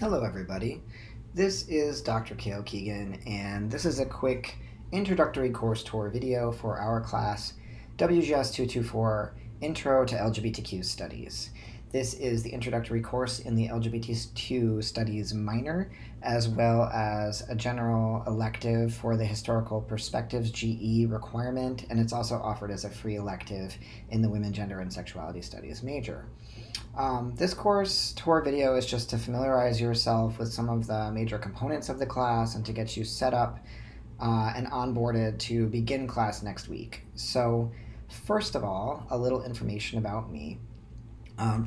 Hello everybody, this is Dr. Kale Keegan, and this is a quick introductory course tour video for our class WGS 224 Intro to LGBTQ Studies. This is the introductory course in the LGBTQ Studies minor, as well as a general elective for the Historical Perspectives GE requirement, and it's also offered as a free elective in the Women, Gender, and Sexuality Studies major. This course tour video is just to familiarize yourself with some of the major components of the class and to get you set up and onboarded to begin class next week. So first of all, a little information about me.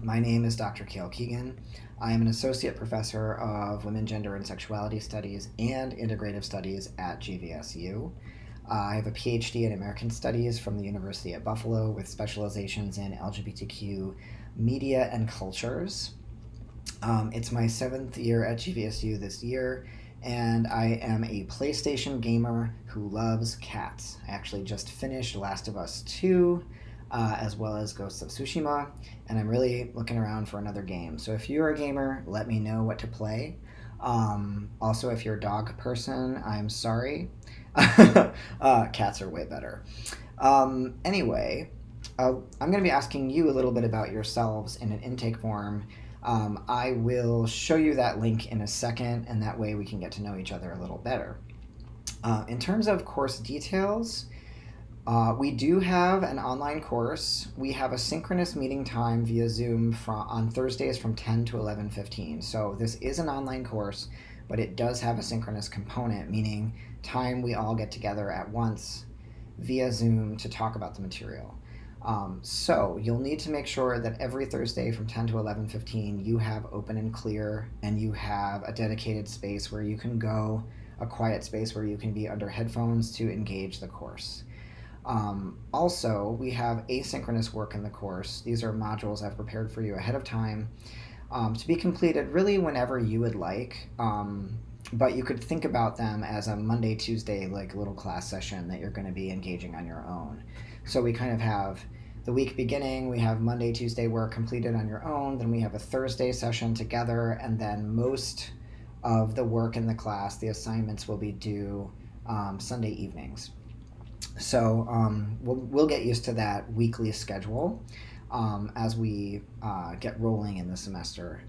My name is Dr. Kale Keegan. I am an associate professor of Women, Gender, and Sexuality Studies and Integrative Studies at GVSU. I have a PhD in American Studies from the University at Buffalo with specializations in LGBTQ media and cultures. It's my 7th year at GVSU this year, and I am a PlayStation gamer who loves cats. I actually just finished Last of Us 2, as well as Ghosts of Tsushima, and I'm really looking around for another game. So if you're a gamer, let me know what to play. Also, if you're a dog person, I'm sorry. Cats are way better. Anyway, I'm going to be asking you a little bit about yourselves in an intake form. I will show you that link in a second, and that way we can get to know each other a little better. In terms of course details, we do have an online course. We have a synchronous meeting time via Zoom on Thursdays from 10 to 11:15. So this is an online course, but it does have a synchronous component, meaning time we all get together at once via Zoom to talk about the material. So you'll need to make sure that every Thursday from 10 to 11:15 you have open and clear, and you have a dedicated space where you can go, a quiet space where you can be under headphones to engage the course. Also, we have asynchronous work in the course. These are modules I've prepared for you ahead of time to be completed really whenever you would like, but you could think about them as a Monday, Tuesday, like little class session that you're going to be engaging on your own. So we kind of have the week beginning, we have Monday, Tuesday work completed on your own, then we have a Thursday session together, and then most of the work in the class, the assignments will be due Sunday evenings. So we'll get used to that weekly schedule as we get rolling in the semester.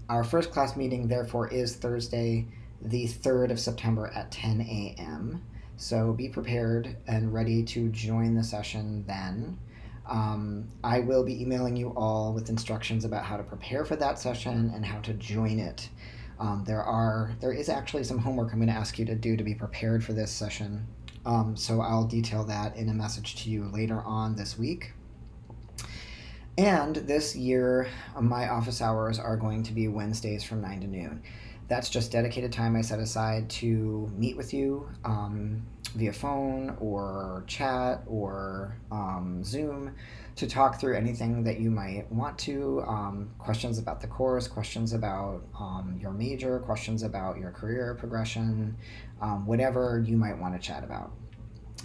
Our first class meeting, therefore, is Thursday, the 3rd of September at 10 a.m. So be prepared and ready to join the session then. I will be emailing you all with instructions about how to prepare for that session and how to join it. There is actually some homework I'm going to ask you to do to be prepared for this session. So I'll detail that in a message to you later on this week. And this year, my office hours are going to be Wednesdays from 9 to noon. That's just dedicated time I set aside to meet with you via phone or chat or Zoom to talk through anything that you might want to, questions about the course, questions about your major, questions about your career progression, whatever you might want to chat about.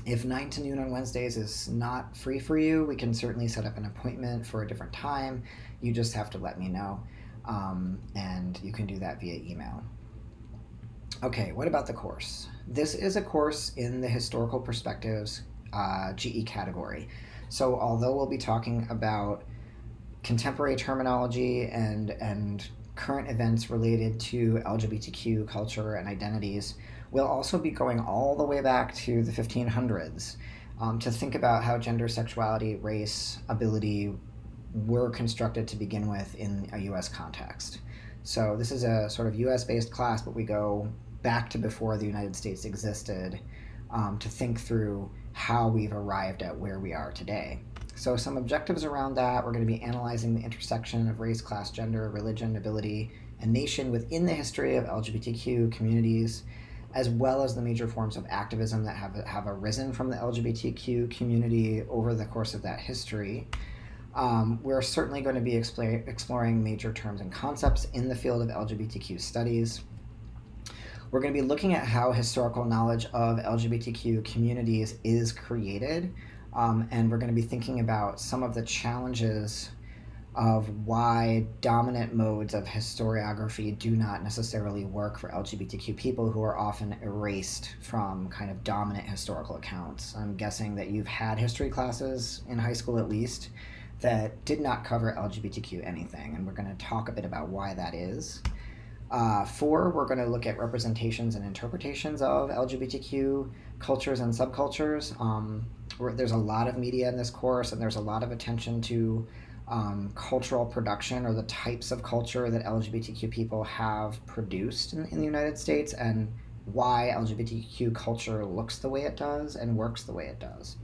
If 9 to noon on Wednesdays is not free for you, we can certainly set up an appointment for a different time. You just have to let me know, and you can do that via email. Okay, what about the course? This is a course in the Historical Perspectives GE category. So although we'll be talking about contemporary terminology and current events related to LGBTQ culture and identities, we'll also be going all the way back to the 1500s to think about how gender, sexuality, race, ability were constructed to begin with in a U.S. context. So this is a sort of U.S.-based class, but we go back to before the United States existed to think through how we've arrived at where we are today. So some objectives around that: we're going to be analyzing the intersection of race, class, gender, religion, ability, and nation within the history of LGBTQ communities, as well as the major forms of activism that have arisen from the LGBTQ community over the course of that history. We're certainly going to be exploring major terms and concepts in the field of LGBTQ studies. We're going to be looking at how historical knowledge of LGBTQ communities is created, and we're going to be thinking about some of the challenges of why dominant modes of historiography do not necessarily work for LGBTQ people who are often erased from kind of dominant historical accounts. I'm guessing that you've had history classes in high school at least that did not cover LGBTQ anything, and we're going to talk a bit about why that is. 4, we're going to look at representations and interpretations of LGBTQ cultures and subcultures. There's a lot of media in this course, and there's a lot of attention to cultural production, or the types of culture that LGBTQ people have produced in the United States, and why LGBTQ culture looks the way it does and works the way it does.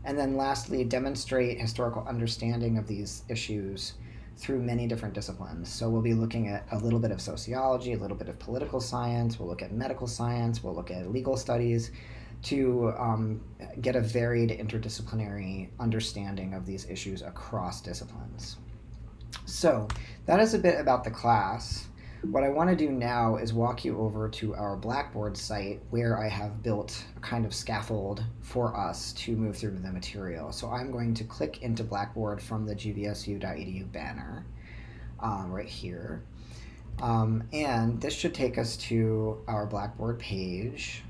And then lastly, demonstrate historical understanding of these issues through many different disciplines. So we'll be looking at a little bit of sociology, a little bit of political science, we'll look at medical science, we'll look at legal studies, to get a varied interdisciplinary understanding of these issues across disciplines. So that is a bit about the class. What I want to do now is walk you over to our Blackboard site, where I have built a kind of scaffold for us to move through the material. So I'm going to click into Blackboard from the gvsu.edu banner right here. And this should take us to our Blackboard page,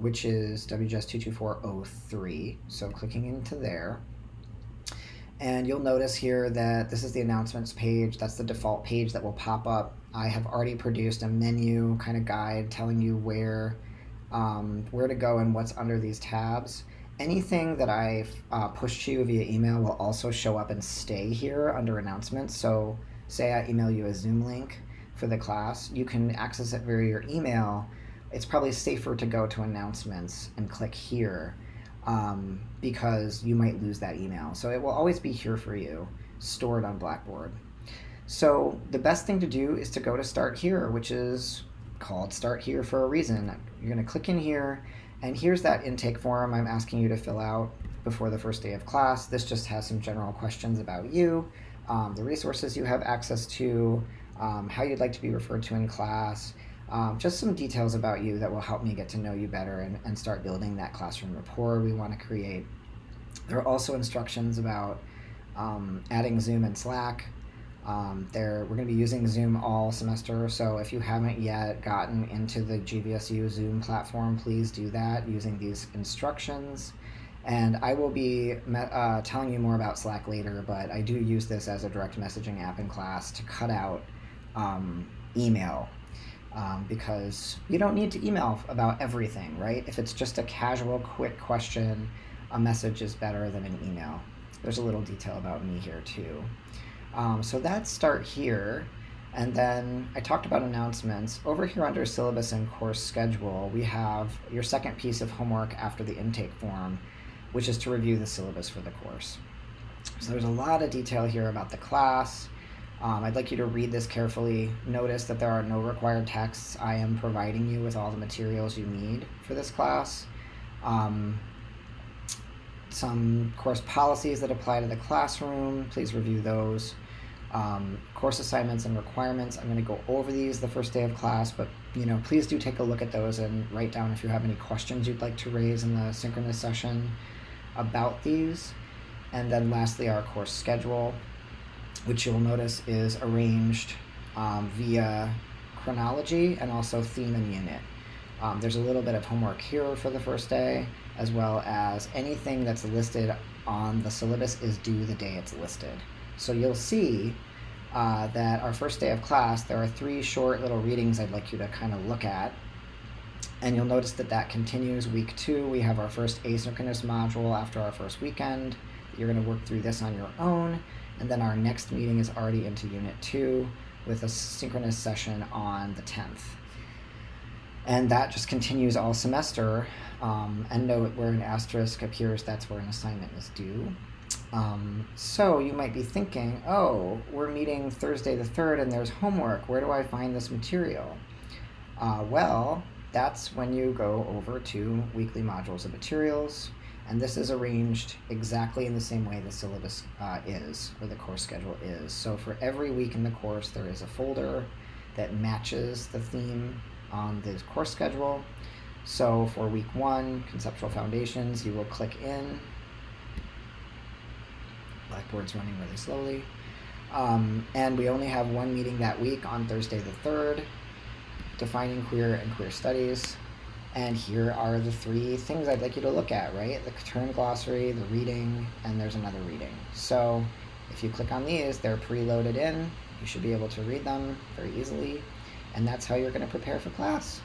which is WGS 22403. So clicking into there. And you'll notice here that this is the announcements page. That's the default page that will pop up. I have already produced a menu kind of guide telling you where to go and what's under these tabs. Anything that I've pushed to you via email will also show up and stay here under announcements. So say I email you a Zoom link for the class, you can access it via your email. It's probably safer to go to announcements and click here, because you might lose that email. So it will always be here for you, stored on Blackboard. So the best thing to do is to go to Start Here, which is called Start Here for a reason. You're going to click in here, and here's that intake form I'm asking you to fill out before the first day of class. This just has some general questions about you, the resources you have access to, how you'd like to be referred to in class, just some details about you that will help me get to know you better and start building that classroom rapport we want to create. There are also instructions about adding Zoom and Slack. We're going to be using Zoom all semester, so if you haven't yet gotten into the GVSU Zoom platform, please do that using these instructions. And I will be telling you more about Slack later, but I do use this as a direct messaging app in class to cut out email. Because you don't need to email about everything, right? If it's just a casual, quick question, a message is better than an email. There's a little detail about me here too. So that's Start Here. And then I talked about announcements. Over here under syllabus and course schedule, we have your second piece of homework after the intake form, which is to review the syllabus for the course. So there's a lot of detail here about the class. I'd like you to read this carefully. Notice that there are no required texts. I am providing you with all the materials you need for this class. Some course policies that apply to the classroom, please review those. Course assignments and requirements, I'm going to go over these the first day of class, but please do take a look at those and write down if you have any questions you'd like to raise in the synchronous session about these. And then lastly, our course schedule, which you'll notice is arranged via chronology and also theme and unit. There's a little bit of homework here for the first day, as well as anything that's listed on the syllabus is due the day it's listed. So you'll see that our first day of class, there are 3 short little readings I'd like you to kind of look at. And you'll notice that that continues week 2. We have our first asynchronous module after our first weekend. You're going to work through this on your own. And then our next meeting is already into Unit 2 with a synchronous session on the 10th. And that just continues all semester. And note where an asterisk appears, that's where an assignment is due. So you might be thinking, oh, we're meeting Thursday the 3rd and there's homework. Where do I find this material? Well, that's when you go over to weekly modules of materials. And this is arranged exactly in the same way the syllabus is, or the course schedule is. So for every week in the course, there is a folder that matches the theme on the course schedule. So for week 1, Conceptual Foundations, you will click in. Blackboard's running really slowly. And we only have one meeting that week on Thursday the 3rd, defining queer and queer studies. And here are the 3 things I'd like you to look at, right? The term glossary, the reading, and there's another reading. So if you click on these, they're preloaded in. You should be able to read them very easily. And that's how you're going to prepare for class.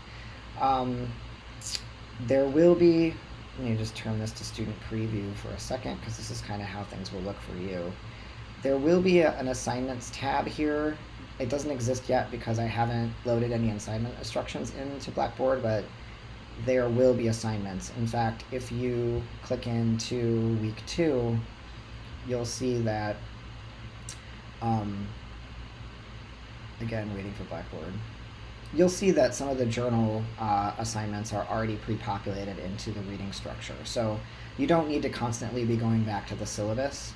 There will be, let me just turn this to student preview for a second, because this is kind of how things will look for you. There will be an assignments tab here. It doesn't exist yet because I haven't loaded any assignment instructions into Blackboard, but there will be assignments. In fact, if you click into week 2, you'll see that, again, waiting for Blackboard. You'll see that some of the journal assignments are already pre-populated into the reading structure. So you don't need to constantly be going back to the syllabus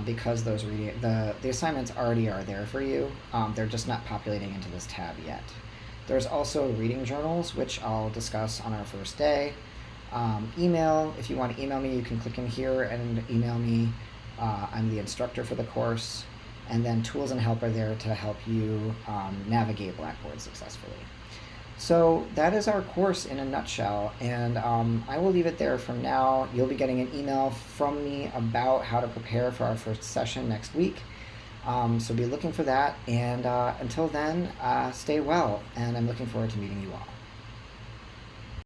because those the assignments already are there for you. They're just not populating into this tab yet. There's also reading journals, which I'll discuss on our first day. Email, if you want to email me, you can click in here and email me. I'm the instructor for the course. And then tools and help are there to help you navigate Blackboard successfully. So that is our course in a nutshell, and I will leave it there from now. You'll be getting an email from me about how to prepare for our first session next week. So be looking for that, and until then, stay well, and I'm looking forward to meeting you all.